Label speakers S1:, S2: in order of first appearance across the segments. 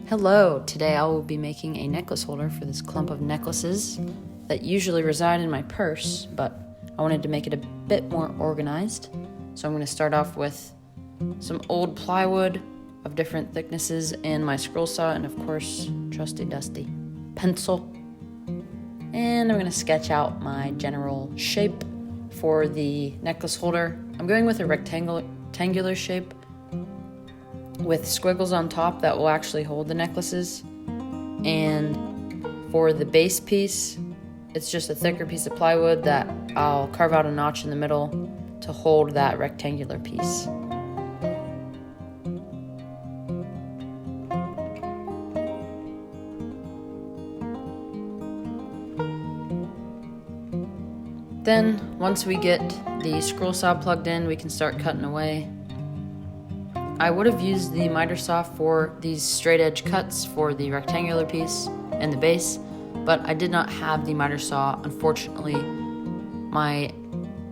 S1: Hello, today I will be making a necklace holder for this clump of necklaces that usually reside in my purse, but I wanted to make it a bit more organized. So I'm going to start off with some old plywood of different thicknesses and my scroll saw and of course, trusty dusty pencil. And I'm going to sketch out my general shape for the necklace holder. I'm going with a rectangular shape with squiggles on top that will actually hold the necklaces. And for the base piece, it's just a thicker piece of plywood that I'll carve out a notch in the middle to hold that rectangular piece. Then, once we get the scroll saw plugged in, we can start cutting away. I would have used the miter saw for these straight edge cuts for the rectangular piece and the base, but I did not have the miter saw. Unfortunately, my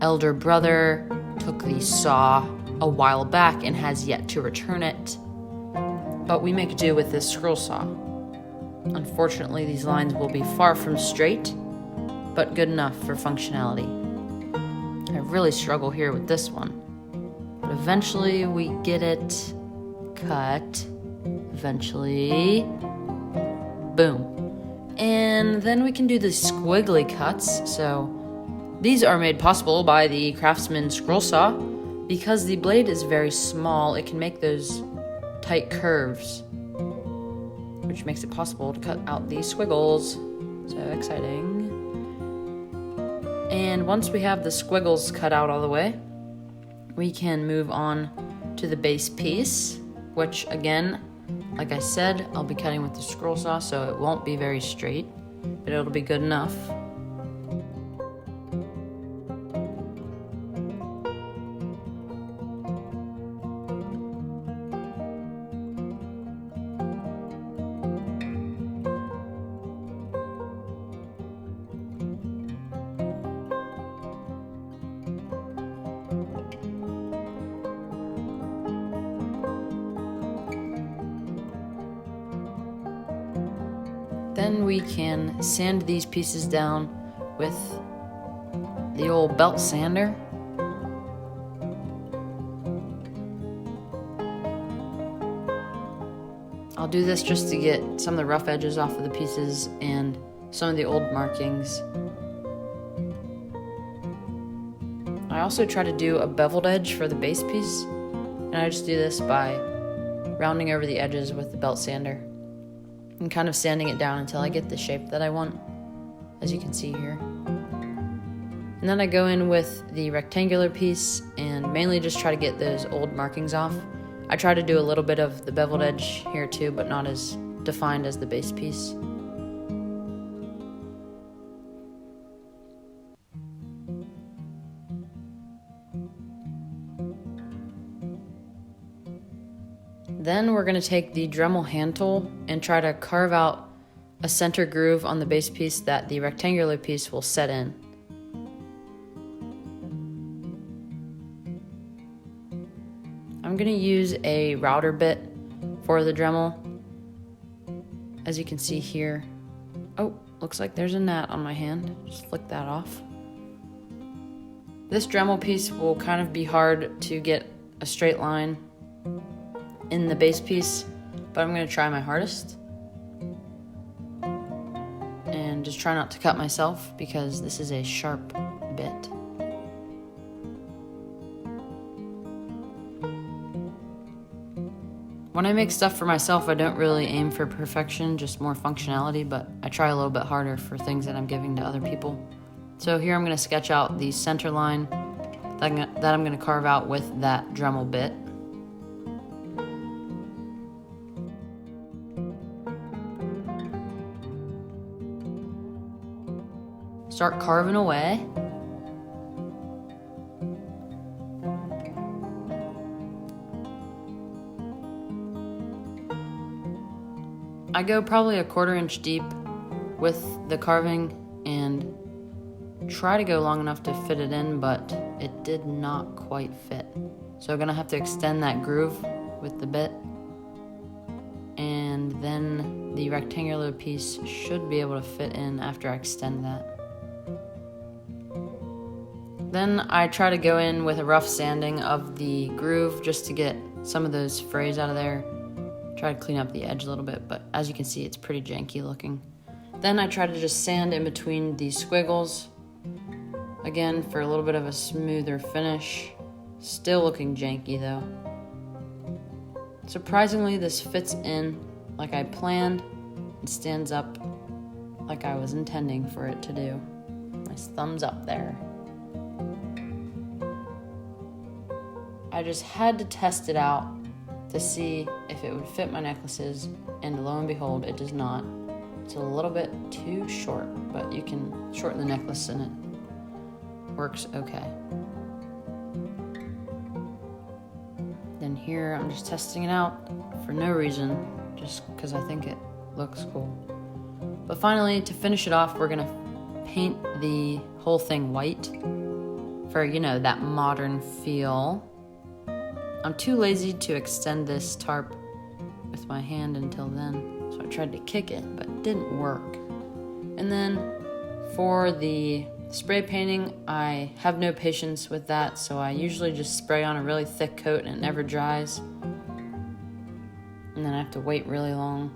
S1: elder brother took the saw a while back and has yet to return it, but we make do with this scroll saw. Unfortunately, these lines will be far from straight, but good enough for functionality. I really struggle here with this one. But eventually we get it cut. Eventually, boom. And then we can do the squiggly cuts. So these are made possible by the Craftsman scroll saw. Because the blade is very small, it can make those tight curves, which makes it possible to cut out these squiggles. So exciting. And once we have the squiggles cut out all the way, we can move on to the base piece, which again, like I said, I'll be cutting with the scroll saw, so it won't be very straight, but it'll be good enough. Then we can sand these pieces down with the old belt sander. I'll do this just to get some of the rough edges off of the pieces and some of the old markings. I also try to do a beveled edge for the base piece, and I just do this by rounding over the edges with the belt sander and kind of sanding it down until I get the shape that I want, as you can see here. And then I go in with the rectangular piece and mainly just try to get those old markings off. I try to do a little bit of the beveled edge here too, but not as defined as the base piece. Then we're going to take the Dremel hand tool and try to carve out a center groove on the base piece that the rectangular piece will set in. I'm going to use a router bit for the Dremel, as you can see here. Oh, looks like there's a gnat on my hand. Just flick that off. This Dremel piece will kind of be hard to get a straight line in the base piece, but I'm going to try my hardest and just try not to cut myself because this is a sharp bit. When I make stuff for myself, I don't really aim for perfection, just more functionality, but I try a little bit harder for things that I'm giving to other people. So here I'm going to sketch out the center line that I'm going to carve out with that Dremel bit. Start carving away. I go probably a 1/4 inch deep with the carving and try to go long enough to fit it in, but it did not quite fit. So I'm gonna have to extend that groove with the bit. and then the rectangular piece should be able to fit in after I extend that. Then I try to go in with a rough sanding of the groove just to get some of those frays out of there. Try to clean up the edge a little bit, but as you can see, it's pretty janky looking. Then I try to just sand in between these squiggles, again for a little bit of a smoother finish. Still looking janky though. Surprisingly, this fits in like I planned and stands up like I was intending for it to do. Nice thumbs up there. I just had to test it out to see if it would fit my necklaces, and lo and behold, it does not. It's a little bit too short, but you can shorten the necklace and it works okay. Then here, I'm just testing it out for no reason, just because I think it looks cool. But finally, to finish it off, we're gonna paint the whole thing white for, you know, that modern feel. I'm too lazy to extend this tarp with my hand until then, so I tried to kick it, but it didn't work. And then for the spray painting, I have no patience with that, so I usually just spray on a really thick coat and it never dries. And then I have to wait really long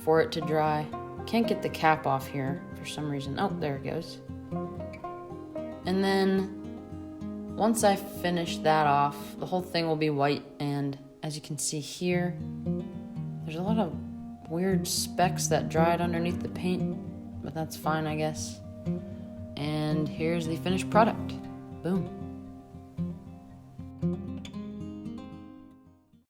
S1: for it to dry. Can't get the cap off here for some reason. Oh, there it goes. And then once I finish that off, the whole thing will be white, and as you can see here, there's a lot of weird specks that dried underneath the paint, but that's fine, I guess. And here's the finished product. Boom.